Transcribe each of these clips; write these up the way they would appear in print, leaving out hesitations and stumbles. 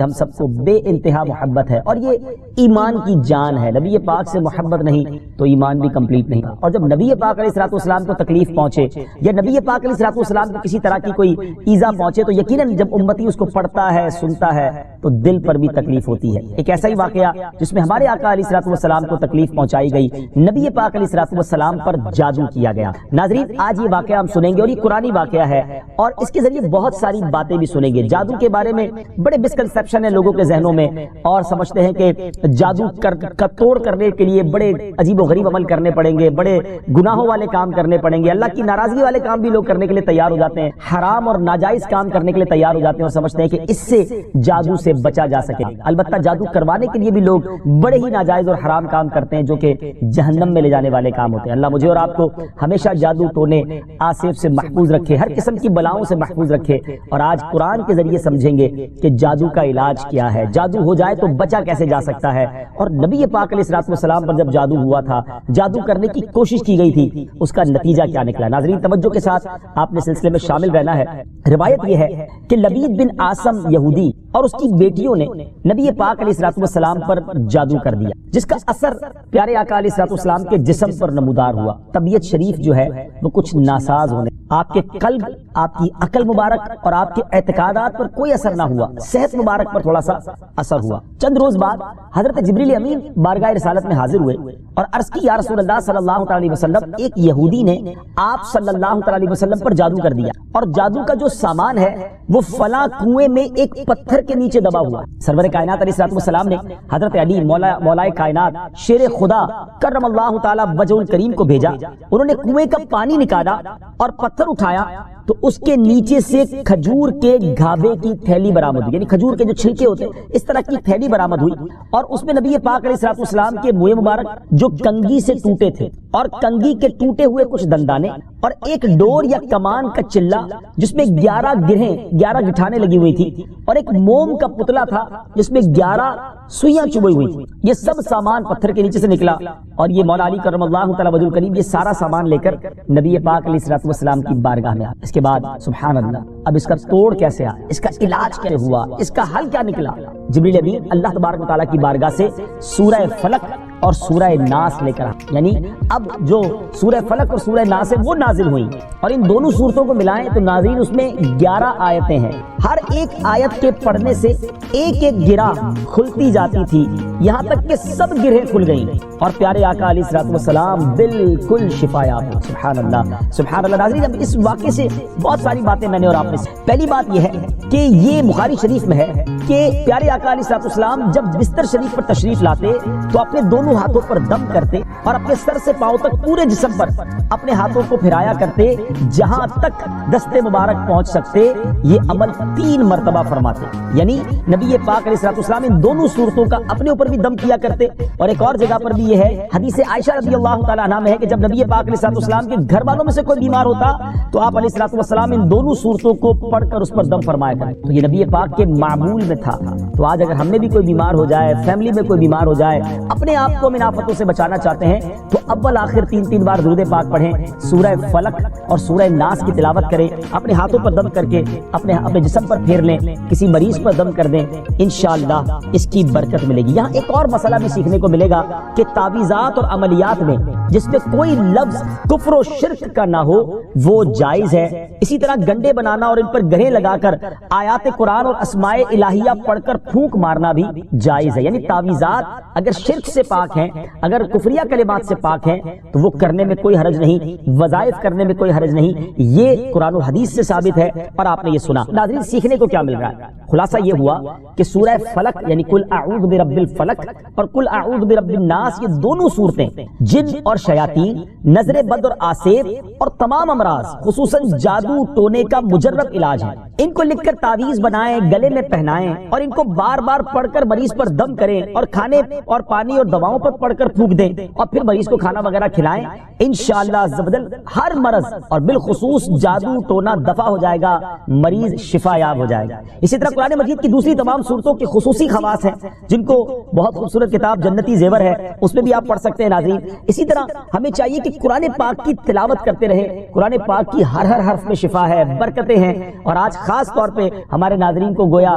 ہم سب کو بے انتہا محبت ہے اور یہ ایمان کی جان ہے. نبی پاک سے محبت نہیں تو ایمان بھی کمپلیٹ نہیں. اور جب نبی پاک علیہ الصلوۃ والسلام کو تکلیف پہنچے یا نبی پاک علیہ الصلوۃ والسلام کو کسی طرح کی کوئی ایذا پہنچے تو یقیناً جب امتی اس کو پڑھتا ہے سنتا ہے تو دل پر بھی تکلیف ہوتی ہے. ایک ایسا ہی واقعہ جس میں ہمارے آقا علیہ الصلوۃ والسلام کو تکلیف پہنچائی گئی, نبی پاک علیہ الصلوۃ والسلام پر جادو کیا گیا. ناظرین آج یہ واقعہ ہم سنیں گے اور یہ قرآنی واقعہ ہے اور اس کے ذریعے بہت ساری باتیں بھی سنیں گے. جادو کے بارے میں بڑے مسکنسیپشن ہیں لوگوں کے ذہنوں میں اور سمجھتے ہیں کہ جادو کا توڑ کرنے کے لیے بڑے عجیب و غریب عمل کرنے پڑیں گے, بڑے گناہوں والے کام کرنے پڑیں گے, اللہ کی ناراضگی والے کام بھی لوگ کرنے کے لیے تیار ہو جاتے ہیں, حرام اور ناجائز کام کرنے کے لیے تیار ہو جاتے ہیں اور سمجھتے ہیں کہ اس سے جادو سے بچا جا سکے. البتہ جادو کروانے کے لیے بھی لوگ بڑے ہی ناجائز اور حرام کام کرتے ہیں جو کہ جہنم میں لے جانے والے کام ہوتے ہیں. اللہ مجھے اور آپ کو ہمیشہ جادو ٹونے آصف سے محفوظ رکھے, ہر قسم کی بلاؤں سے محفوظ رکھے. اور آج قرآن کے ذریعے سمجھیں گے کہ جادو کا علاج کیا ہے, جادو ہو جائے تو بچا کیسے جا سکتا ہے, اور نبی پاک علیہ الصلوۃ والسلام پر جب جادو ہوا تھا, جادو کرنے کی کوشش کی گئی تھی, اس کا نتیجہ کیا نکلا. ناظرین توجہ کے ساتھ آپ نے سلسلے میں شامل رہنا ہے. روایت یہ ہے کہ لبید بن عاصم یہودی اور اس کی بیٹیوں نے نبی پاک علیہ الصلوۃ والسلام پر جادو کر دیا جس کا اثر پیارے آقا علیہ الصلوۃ والسلام کے جسم پر نمودار ہوا. طبیعت شریف جو ہے وہ کچھ ناساز ہونے, آپ کے قلب, آپ کی عقل مبارک اور آپ کے اعتقادات پر کوئی اثر نہ ہوا, صحت مبارک پر تھوڑا سا اثر ہوا. چند روز بعد حضرت جبریل امین بارگاہ رسالت میں حاضر ہوئے اور عرض کی یا رسول اللہ صلی اللہ علیہ وسلم, ایک یہودی نے آپ صلی اللہ علیہ وسلم پر جادو کر دیا اور جادو کا جو سامان ہے وہ فلاں کنویں میں ایک پتھر کے نیچے دبا ہوا. سرور کائنات علیہ الصلوۃ والسلام نے حضرت علی مولائے کائنات شیر خدا کرم اللہ تعالی وجہ الکریم کو بھیجا. انہوں نے کنویں کا پانی نکالا اور پتھر اٹھایا تو اس کے نیچے سے کھجور کے گھابے کی تھیلی برآمد ہوئی, یعنی کھجور کے جو چھلکے ہوتے ہیں اس طرح کی تھیلی برآمد ہوئی اور اس میں نبی پاک علیہ الصلوۃ والسلام کے منہ مبارک جو کنگھی سے ٹوٹے تھے اور کنگھی کے ٹوٹے ہوئے کچھ دندانے اور ایک ڈور یا کمان کا چلا جس میں 11 گٹھانے لگی ہوئی تھی اور ایک موم کا پتلا تھا جس میں 11 سوئیاں چبھی ہوئی تھی, یہ سب سامان پتھر کے نیچے سے نکلا. اور یہ مولا علی کرم اللہ تعالی وجہ الکریم یہ سارا سامان لے کر نبی پاک علیہ الصلوۃ والسلام کی بارگاہ میں آیا. اس کے بعد سبحان اللہ, اب اس کا توڑ کیسے آیا, اس کا علاج کیسے ہوا, اس کا حل کیا نکلا. جبریل امین اللہ تبارک و تعالیٰ کی بارگاہ سے سورہ فلق اور سورہ ناس لے کر آئے, یعنی اب جو سورہ فلق اور سورہ ناس ہے وہ نازل ہوئی اور ان دونوں سورتوں کو ملائیں تو ناظرین اس میں 11 آیتیں ہیں. ہر ایک آیت کے پڑھنے سے ایک ایک گرہ کھلتی جاتی تھی یہاں تک کہ سب گرہیں کھل گئیں اور پیارے آقا علیہ الصلوۃ والسلام بالکل شفا یاب ہوئے. سبحان اللہ سبحان اللہ. ناظرین اب اس واقعے سے بہت ساری باتیں میں نے اور آپ نے, پہلی بات یہ ہے کہ یہ بخاری شریف میں ہے کہ پیارے آقا علیہ الصلوۃ والسلام جب بستر شریف پر تشریف لاتے تو اپنے دونوں ہاتھوں پر دم کرتے اور اپنے سر سے پاؤں تک پورے جسم پر اپنے ہاتھوں کو پھرایا کرتے جہاں تک دست مبارک پہنچ سکتے. یہ عمل 3 مرتبہ فرماتے, یعنی نبی پاک علیہ الصلوۃ والسلام ان دونوں صورتوں کا اپنے اوپر بھی دم کیا کرتے. اور ایک اور جگہ پر بھی یہ ہے, حدیث عائشہ رضی اللہ تعالیٰ عنہا میں ہے کہ جب نبی پاک علیہ الصلوۃ والسلام کے گھر والوں میں سے کوئی بیمار ہوتا تو آپ علیہ الصلوۃ والسلام ان دونوں صورتوں کو پڑھ کر اس پر دم فرمایا کرتے. تو یہ نبی پاک کے معمول میں تھا. تو آج اگر ہم نے بھی کوئی بیمار ہو جائے, فیملی میں کوئی بیمار ہو جائے, اپنے آپ کو من آفتوں سے بچانا چاہتے ہیں تو اول آخر 3 بار درود پاک پڑھیں, سورہ فلق اور سورہ ناس کی تلاوت کریں, اپنے ہاتھوں پر دم کر کے اپنے جسم پر پھیر لیں, کسی مریض پر دم کر دیں, انشاءاللہ اس کی برکت ملے گی. یہاں ایک اور مسئلہ بھی سیکھنے کو ملے گا کہ تعویذات اور عملیات میں جس میں کوئی لفظ کفر و شرک کا نہ ہو وہ جائز ہے. اسی طرح گنڈے بنانا اور ان پر گرہیں لگا کر آیات قرآن اور اسماء الہیہ پڑھ کر پھونک مارنا بھی جائز ہے. یعنی تعویذات اگر شرک سے پاک ہیں, اگر کفریہ کلمات سے پاک ہیں تو وہ کرنے میں کوئی حرج نہیں, وظائف کرنے میں کوئی حرج نہیں. یہ قرآن و حدیث سے ثابت ہے اور آپ نے یہ سنا. ناظرین سیکھنے کو کیا مل رہا ہے؟ خلاصہ یہ ہوا کہ سورہ فلق یعنی قل اعوذ برب الفلق اور قل اعوذ برب الناس, یہ دونوں صورتیں جن اور شیاطین, نظر بد اور آسیب اور تمام امراض خصوصاً جادو ٹونے کا مجرب علاج ہے. ان کو لکھ کر تعویذ بنائیں, گلے میں پہنائیں اور ان کو بار بار پڑھ کر مریض پر دم کریں اور کھانے اور پانی اور دواؤں پر پڑھ کر پھونک دیں اور پھر مریض کو کھانا وغیرہ کھلائیں. انشاءاللہ عز و جل ہر مرض اور بالخصوص جادو ٹونا دفع ہو جائے گا, مریض شفا یاب ہو جائے گا. اسی طرح قرآن مجید کی دوسری تمام صورتوں کے خصوصی خواص ہیں جن کو بہت خوبصورت کتاب جنتی زیور ہے اس میں بھی آپ پڑھ سکتے ہیں ناظرین. اسی طرح ہمیں چاہیے کہ قرآن پاک کی تلاوت کرتے رہے. قرآن پاک کی ہر حرف میں شفا ہے, برکتیں ہیں. اور آج خاص طور پہ ہمارے ناظرین کو گویا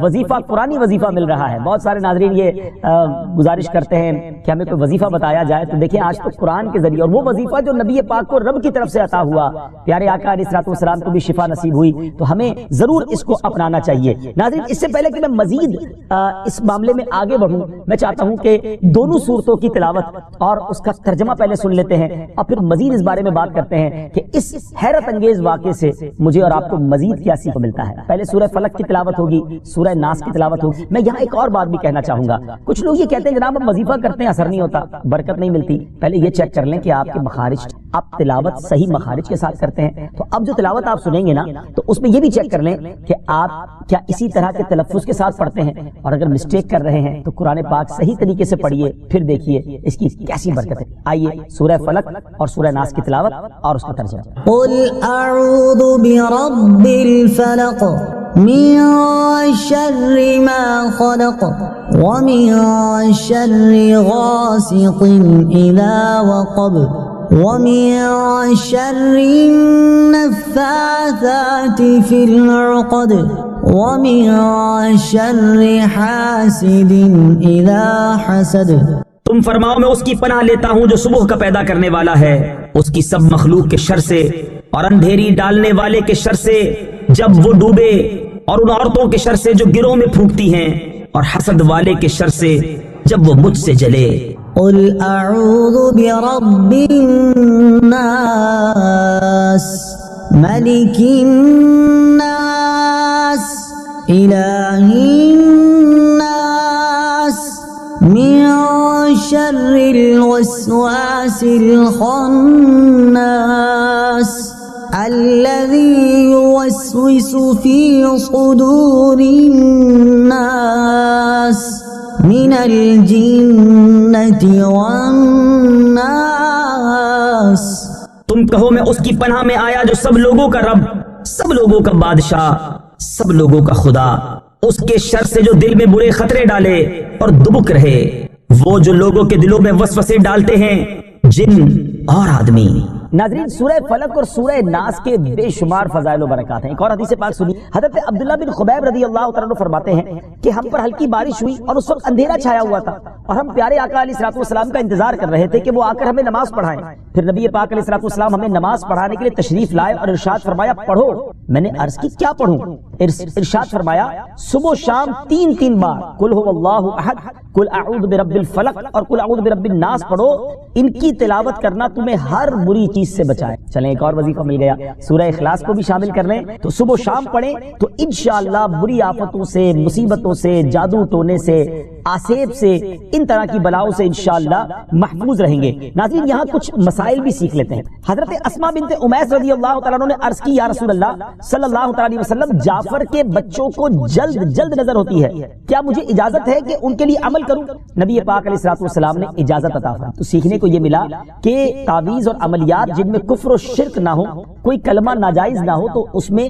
وظیفہ, قرآنی وظیفہ مل رہا ہے. بہت سارے ناظرین یہ گزارش کرتے ہیں کہ ہمیں کوئی وظیفہ بتایا جائے. تو دیکھیں آج تو قرآن کے ذریعے, اور وہ وظیفہ جو نبی پاک کو رب کی طرف سے عطا ہوا, پیارے آقا علیہ الصلوۃ والسلام کو بھی شفا نصیب ہوئی, تو ہمیں ضرور اس کو اپنانا چاہیے. ناظرین, اس سے پہلے کہ میں مزید اس معاملے میں آگے بڑھوں, میں چاہتا ہوں کہ دونوں صورتوں کی تلاوت اور اس کا ترجمہ پہلے سن لیتے ہیں, اور پھر مزید اس بارے میں بات کرتے ہیں کہ اس حیرت انگیز واقعے سے مجھے اور آپ کو مزید کیا سیکھ ملتا ہے. پہلے سورہ فلق کی تلاوت ہوگی, سورہ ناس کی تلاوت ہوگی. میں یہاں ایک اور بات بھی کہنا چاہوں گا. کچھ لوگ یہ کہتے ہیں جناب ہم وظیفہ کرتے ہیں, اثر نہیں ہوتا, برکت نہیں ملتی. پہلے یہ چیک کر لیں کہ آپ کے مخارج, آپ تلاوت صحیح مخارج کے ساتھ کرتے ہیں. تو اب جو تلاوت آپ سنیں گے نا, تو اس میں یہ بھی چیک کر لیں کہ آپ کیا اسی طرح کے تلفظ کے ساتھ پڑھتے ہیں, اور اگر مسٹیک کر رہے ہیں تو قرآن پاک صحیح طریقے سے پڑھیے, پھر دیکھیے اس کی کیسی برکت ہے. آئیے سورہ فلق اور سورہ ناس کی تلاوت اور اس کا ترجمہ. قل اعوذ برب الفلق من شر ما خلق ومن شر غاسق اذا وقب ومن شر النفاثات في العقد ومن شر حاسد اذا حسد. تم فرماؤ میں اس کی پناہ لیتا ہوں جو صبح کا پیدا کرنے والا ہے, اس کی سب مخلوق کے شر سے, اور اندھیری ڈالنے والے کے شر سے جب وہ ڈوبے, اور ان عورتوں کے شر سے جو گروہ میں پھونکتی ہیں, اور حسد والے کے شر سے جب وہ مجھ سے جلے. قل اعوذ برب الناس ملک الناس الہ الناس من شر الوسواس الخناس الذي يوسوس في صدور الناس من الجنة والناس. تم کہو میں اس کی پناہ میں آیا جو سب لوگوں کا رب, سب لوگوں کا بادشاہ, سب لوگوں کا خدا, اس کے شر سے جو دل میں برے خطرے ڈالے اور دبک رہے, وہ جو لوگوں کے دلوں میں وسوسے ڈالتے ہیں, جن اور آدمی. ناظرین, سورہ فلق اور سورہ ناس کے بے شمار فضائل و برکات ہیں. ایک اور حدیث پاک سنی, حضرت عبداللہ بن خبیب رضی اللہ تعالیٰ عنہ فرماتے ہیں کہ ہم پر ہلکی بارش ہوئی اور اس وقت اندھیرا چھایا ہوا تھا, اور ہم پیارے آقا علیہ الصلوۃ والسلام کا انتظار کر رہے تھے کہ وہ آ کر ہمیں نماز پڑھائیں. پھر نبی پاک علیہ الصلوۃ والسلام ہمیں نماز پڑھانے کے لیے تشریف لائے اور ارشاد فرمایا پڑھو. میں نے عرض کی کیا پڑھوں؟ ارشاد فرمایا صبح و شام 3 بار قل هو اللہ احد, قل اعوذ برب الفلق اور قل اعوذ برب الناس پڑھو. ان کی تلاوت کرنا تمہیں ہر بری چیز سے بچائے. چلیں ایک اور وظیفہ مل گیا, سورہ اخلاص کو بھی شامل کر لیں. تو صبح و شام پڑھیں تو انشاءاللہ بری آفتوں سے, مصیبتوں سے, جادو ٹونے سے, آسیب سے, ان طرح کی بلاؤں سے انشاءاللہ محفوظ رہیں گے. ناظرین, یہاں کچھ مسائل بھی سیکھ لیتے ہیں. حضرت اسماء بنت امیس رضی اللہ تعالیٰ عنہ نے عرض کی, یا رسول اللہ صلی اللہ تعالیٰ علیہ وسلم, جعفر کے بچوں کو جلد نظر ہوتی ہے, کیا مجھے اجازت ہے کہ ان کے لیے عمل کروں؟ نبی پاک علیہ الصلوۃ والسلام نے اجازت عطا فرمائی. تو سیکھنے کو یہ ملا کہ تعویذ اور عملیات جن میں کفر و شرک نہ ہو, کوئی کلمہ ناجائز نہ ہو, تو اس میں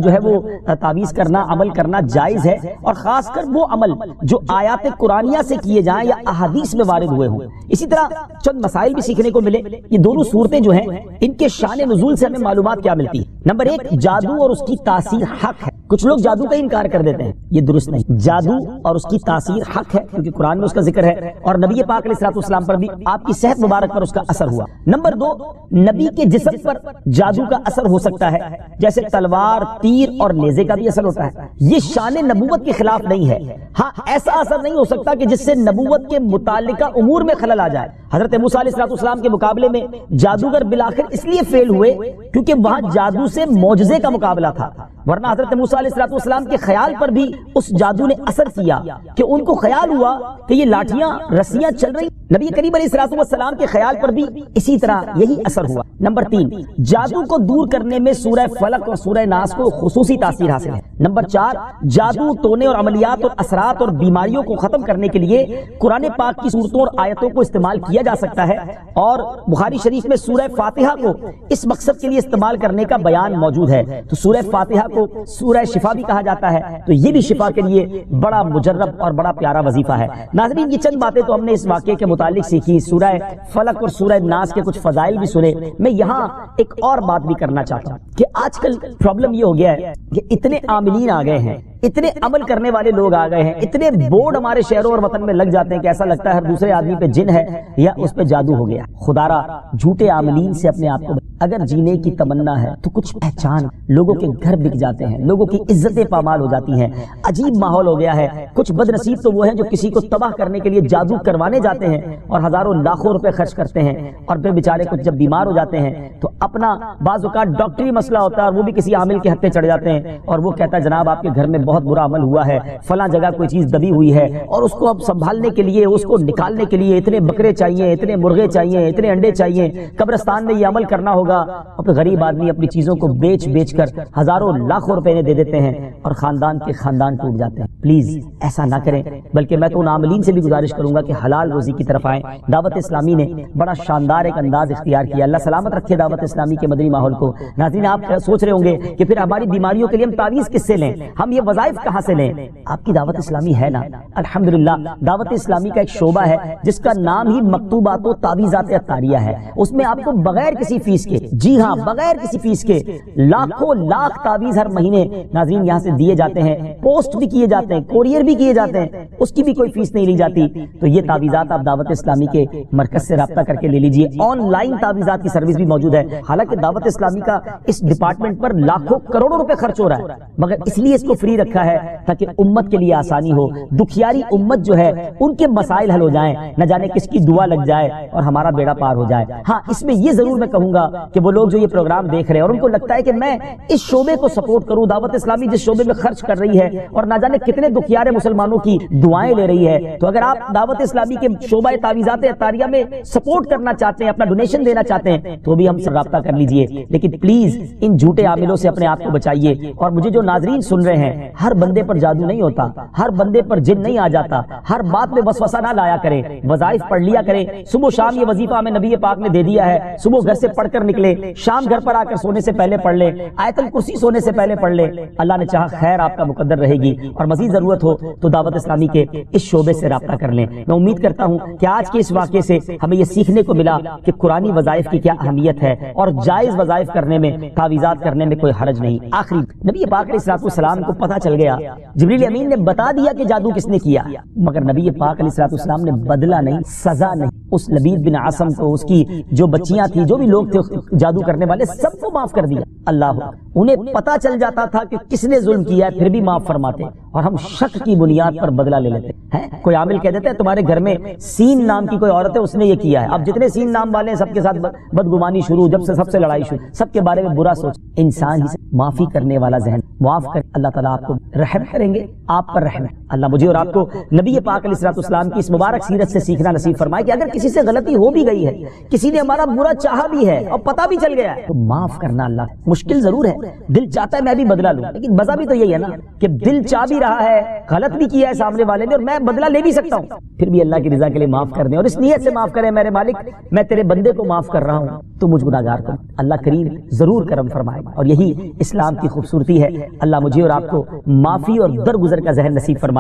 جو ہے وہ تعویذ کرنا, عمل کرنا جائز ہے. اور خاص کر وہ عمل جو آیات قرآنیہ سے کیے جائیں یا احادیث میں وارد ہوئے ہوں. اسی طرح چند مسائل بھی سیکھنے کو ملے. یہ دونوں صورتیں جو ہیں ان کے شان نزول سے ہمیں معلومات کیا ملتی ہے. نمبر 1, جادو اور اس کی تاثیر حق ہے. کچھ لوگ جادو کا انکار کر دیتے ہیں, یہ درست نہیں. جادو اور اس کی تاثیر حق ہے کیونکہ قرآن میں اس کا ذکر ہے, اور نبی پاک علیہ الصلوۃ والسلام پر بھی آپ کی صحت مبارک پر اس کا اثر ہوا. نمبر 2, نبی کے جسم پر جادو کا اثر ہو سکتا ہے, جیسے تلوار, تیر اور نیزے کا بھی اثر ہوتا ہے. یہ شان نبوت کے خلاف نہیں ہے. ہاں, ایسا اثر نہیں ہو سکتا کہ جس سے نبوت کے متعلقہ امور میں خلل آ جائے. حضرت موسیٰ علیہ السلام کے مقابلے میں جادوگر بالآخر اس لیے فیل ہوئے کیونکہ وہاں جادو سے معجزے کا مقابلہ تھا, ورنہ حضرت موسیٰ علیہ السلام کے خیال پر بھی اس جادو نے اثر کیا کہ ان کو خیال ہوا کہ یہ لاٹھیاں, رسیاں چل رہی. نبی کریم علیہ السلام کے خیال پر بھی اسی طرح یہی اثر ہوا. نمبر 3, جادو کو دور کرنے میں سورہ فلق اور سورہ ناس کو خصوصی تاثیر حاصل ہے. نمبر 4, جادو ٹونے اور عملیات اور اثرات اور بیماریوں کو ختم کرنے کے لیے قرآن پاک کی صورتوں اور آیتوں کو استعمال کیا جا سکتا ہے, اور بخاری شریف میں سورہ فاتحہ کو اس مقصد کے لیے استعمال کرنے کا بیان موجود ہے. تو سورہ فاتحہ کو سورہ شفا بھی کہا جاتا ہے, تو یہ بھی شفا کے لیے بڑا مجرب اور بڑا پیارا وظیفہ ہے. ناظرین, یہ چند باتیں تو ہم نے اس واقعے کے متعلق سیکھی، سورہ فلق اور سورہ ناس کے کچھ فضائل بھی سنے۔ میں یہاں ایک اور بات بھی کرنا چاہتا ہوں کہ آج کل پرابلم یہ ہو گیا ہے کہ اتنے عاملین آ گئے ہیں، اتنے عمل کرنے والے لوگ آ گئے ہیں، اتنے بورڈ ہمارے شہروں اور وطن میں لگ جاتے ہیں کہ ایسا لگتا ہے ہر دوسرے آدمی پہ جن ہے یا اس پہ جادو ہو گیا۔ خدارا جھوٹے عاملین سے اپنے آپ کو اگر جینے کی تمنا ہے تو کچھ پہچان، لوگوں کے گھر بک جاتے ہیں، لوگوں کی عزتیں پامال ہو جاتی ہیں، عجیب ماحول ہو گیا ہے۔ کچھ بد نصیب تو وہ ہیں جو کسی کو تباہ کرنے کے لیے جادو کروانے جاتے ہیں اور ہزاروں لاکھوں روپے خرچ کرتے ہیں، اور پھر بیچارے کچھ جب بیمار ہو جاتے ہیں تو اپنا بعض اوقات ڈاکٹری مسئلہ ہوتا ہے اور وہ بھی کسی عامل کے ہتھے چڑھ جاتے ہیں اور وہ کہتا ہے جناب آپ کے گھر میں بہت برا عمل ہوا ہے، فلاں جگہ کوئی چیز دبی ہوئی ہے، اور اس کو اب سنبھالنے کے لیے، اس کو نکالنے کے لیے اتنے بکرے چاہیے، اتنے مرغے چاہیے، اتنے انڈے چاہیے، قبرستان میں یہ عمل کرنا ہوگا، اور پھر غریب آدمی اپنی چیزوں کو بیچ بیچ کر ہزاروں لاکھوں روپے دے دیتے ہیں اور خاندان کے خاندان ٹوٹ جاتے ہیں۔ پلیز ایسا نہ کریں، بلکہ میں تو ان عاملین سے بھی گزارش کروں گا کہ حلال روزی کی طرف آئیں۔ دعوت اسلامی نے بڑا شاندار ایک انداز اختیار کیا، اللہ سلامت رکھے دعوت اسلامی کے مدنی ماحول کو۔ ناظرین آپ سوچ رہے ہوں گے کہ پھر ہماری بیماریوں کے لیے ہم تعویذ کس سے لیں، ہم یہ وظائف کہاں سے لیں؟ آپ کی دعوت اسلامی ہے نا، الحمدللہ دعوت اسلامی کا ایک شعبہ ہے جس کا نام ہی مکتوبات و تعویذات عطاریہ ہے۔ اس میں آپ کو بغیر کسی فیس کے، جی ہاں بغیر کسی فیس کے، لاکھوں لاکھ تعویذ ہر مہینے ناظرین یہاں سے دیے جاتے ہیں، پوسٹ بھی کیے جاتے ہیں، کوریئر بھی کیے جاتے ہیں، اس کی بھی کوئی فیس نہیں لی جاتی۔ تو یہ تعویذات آپ دعوت اسلامی کے مرکز سے رابطہ کر کے لے لیجئے۔ آن لائن تعویذات کی سروس بھی موجود ہے، حالانکہ دعوت اسلامی کا اس ڈپارٹمنٹ پر لاکھوں کروڑوں روپے خرچ ہو رہا ہے، مگر اس لیے اس کو فری رکھا ہے تاکہ امت کے لیے آسانی ہو، دکھیاری امت جو ہے ان کے مسائل حل ہو جائیں، نہ جانے کس کی دعا لگ جائے اور ہمارا بیڑا پار ہو جائے۔ ہاں اس میں یہ ضرور میں کہوں گا کہ وہ لوگ جو یہ پروگرام دیکھ رہے ہیں اور ان کو لگتا ہے کہ میں اس شعبے کو سپورٹ کروں، دعوت اسلامی جس شعبے میں خرچ کر رہی ہے اور نہ جانے کتنے دکھیارے مسلمانوں کی دعائیں لے رہی ہے، تو اگر آپ دعوت اسلامی کے شعبہ تعویذات عطاریہ میں سپورٹ کرنا چاہتے ہیں، اپنا ڈونیشن دینا چاہتے ہیں، تو بھی ہم سے رابطہ کر لیجئے۔ لیکن پلیز ان جھوٹے عاملوں سے اپنے آپ کو بچائیے۔ اور مجھے جو ناظرین سن رہے ہیں، ہر بندے پر جادو نہیں ہوتا، ہر بندے پر جن نہیں آ جاتا، ہر بات میں وسوسہ نہ لایا کریں، وظائف پڑھ لیا کریں۔ صبح شام یہ وظیفہ ہمیں نبی پاک نے دے دیا ہے، صبح گھر سے پڑھ کر نکلے، شام گھر پر آ کر سونے سے پہلے پڑھ لیں، آیت الکرسی سونے سے پہلے پڑھ لیں، اللہ نے چاہا خیر آپ کا مقدر رہے گی۔ اور مزید ضرورت ہو تو دعوت اسلامی کے اس شعبے سے رابطہ کر لیں۔ میں امید کرتا ہوں کہ آج کے اس واقعے سے ہمیں یہ سیکھنے کو ملا کہ قرآنی وظائف کی کیا اہمیت ہے اور جائز وظائف کرنے میں، تعویذات کرنے میں کوئی حرج نہیں۔ آخری نبی پاک علیہ السلام کو پتہ چل گیا، جبریل امین نے بتا دیا کہ جادو کس نے کیا، مگر نبی پاک علیہ السلام نے بدلہ نہیں، سزا نہیں، اس لبید بن عاصم کو، اس کی جو بچیاں تھیں، جو بھی لوگ تھے جادو کرنے والے، سب کو معاف کر دیا۔ اللہ انہیں پتہ چل جاتا تھا کہ کس نے ظلم کیا ہے، پھر بھی معاف فرماتے، اور ہم شک کی بنیاد پر بدلہ لے لیتے ہیں۔ کوئی عامل کہہ دیتا ہے تمہارے گھر میں سین نام کی کوئی عورت ہے، اس نے یہ کیا ہے، اب جتنے سین نام والے ہیں سب کے ساتھ بدگمانی شروع، جب سے سب سے لڑائی شروع، سب کے بارے میں برا سوچ۔ انسان ہی سے معافی کرنے والا ذہن، معاف کر، اللہ تعالیٰ آپ کو رحم کریں گے، آپ پر رحم ہے۔ اللہ مجھے اور آپ کو نبی پاک علیہ السلام کی اس مبارک سیرت سے سیکھنا نصیب فرمائے کہ اگر کسی سے غلطی ہو بھی گئی ہے، کسی نے ہمارا برا چاہا بھی ہے اور پتہ بھی چل گیا ہے، تو معاف کرنا اللہ مشکل ضرور ہے، دل چاہتا ہے میں بھی بدلہ لوں، لیکن مزہ بھی تو یہی ہے نا کہ دل چاہ بھی رہا ہے، غلط بھی کیا ہے سامنے والے نے اور میں بدلہ لے بھی سکتا ہوں، پھر بھی اللہ کی رضا کے لیے معاف کر دیں اور اس نیت سے معاف کریں، میرے مالک میں تیرے بندے کو معاف کر رہا ہوں، تو مجھ گناہگار کو اللہ کریم ضرور کرم فرمائے گا۔ اور یہی اسلام کی خوبصورتی ہے۔ اللہ مجھے اور آپ کو معافی اور درگزر کا ذہن نصیب فرمائے۔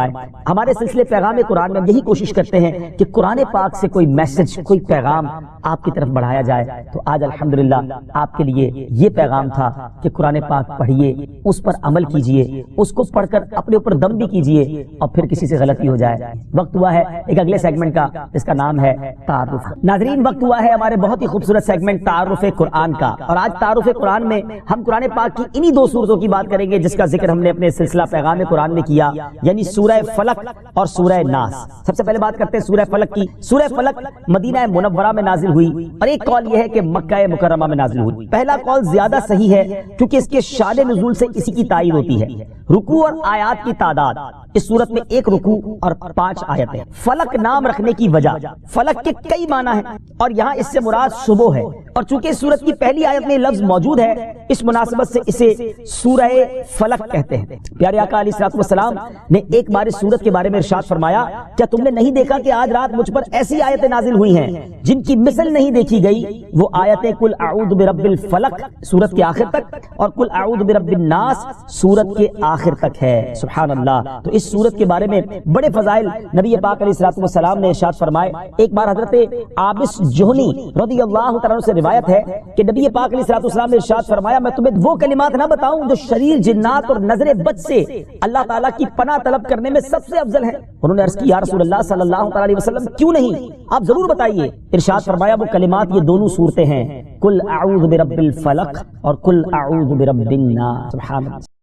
ہمارے سلسلے پیغام قرآن میں یہی کوشش کرتے ہیں کہ قرآن پاک سے کوئی میسج، کوئی پیغام آپ کی طرف بڑھایا جائے، تو آج الحمدللہ آپ کے لیے یہ پیغام تھا کہ قرآن پاک پڑھیے، اس پر عمل کیجئے، اس کو پڑھ کر اپنے اوپر دم بھی کیجئے، اور پھر کسی سے غلطی ہو جائے۔ وقت ہوا ہے ایک اگلے سیگمنٹ کا، جس کا نام ہے تعارف۔ ناظرین وقت ہوا ہے ہمارے بہت ہی خوبصورت سیگمنٹ تعارف قرآن کا، اور آج تعارف قرآن میں ہم قرآن پاک کی انہی دو سورتوں کی بات کریں گے جس کا ذکر ہم نے اپنے سلسلہ پیغام قرآن میں کیا، یعنی سورہ فلق اور سورہ ناس۔ سب سے پہلے بات کرتے ہیں سورہ فلق کی۔ سورہ فلق مدینہ منورہ میں نازل ہوئی، اور ایک قول یہ ہے کہ مکہ مکرمہ میں نازل ہوئی۔ پہلا قول زیادہ صحیح ہے کیونکہ اس کے شان نزول سے اسی کی تائید ہوتی ہے۔ رکوع اور آیات کی تعداد، اس صورت میں ایک رکوع اور 5 آیتیں۔ فلق نام رکھنے کی وجہ، فلق کے کئی معنی ہیں اور یہاں اس سے مراد صبح ہے، اور چونکہ اس صورت کی پہلی آیت میں لفظ موجود ہے، اس مناسبت سے اسے سورہ فلق کہتے ہیں۔ پیارے آقا علیہ السلام نے ایک بار اس سورت کے بارے میں ارشاد فرمایا، کیا تم نے نہیں دیکھا کہ آج رات مجھ پر ایسی آیتیں نازل ہوئی ہیں جن کی مثل نہیں دیکھی گئی؟ وہ آیتیں قل اعوذ برب الفلق سورت کے آخر تک اور قل اعوذ برب الناس سورت کے آخر تک ہے. سبحان اللہ. تو اس سورت کے بارے میں بڑے فضائل نبی پاک علیہ الصلوۃ والسلام نے ارشاد فرمائے. ایک بار حضرت عابس جوہنی رضی اللہ تعالیٰ عنہ سے روایت ہے کہ نبی پاک علیہ الصلوۃ والسلام نے ارشاد فرمایا میں تمہیں وہ کلمات نہ بتاؤں جو شریر جنات اور نظر بد سے اللہ تعالیٰ کی پناہ طلب کرنے میں سب سے افضل ہے. انہوں نے عرض کی یا رسول اللہ صلی اللہ تعالیٰ علیہ وسلم کیوں نہیں, آپ ضرور بتائیے. ارشاد فرمایا وہ کلمات یہ دونوں صورتیں ہیں, قل اعوذ برب الفلق اور قل اعوذ برب الناس. سبحان اللہ.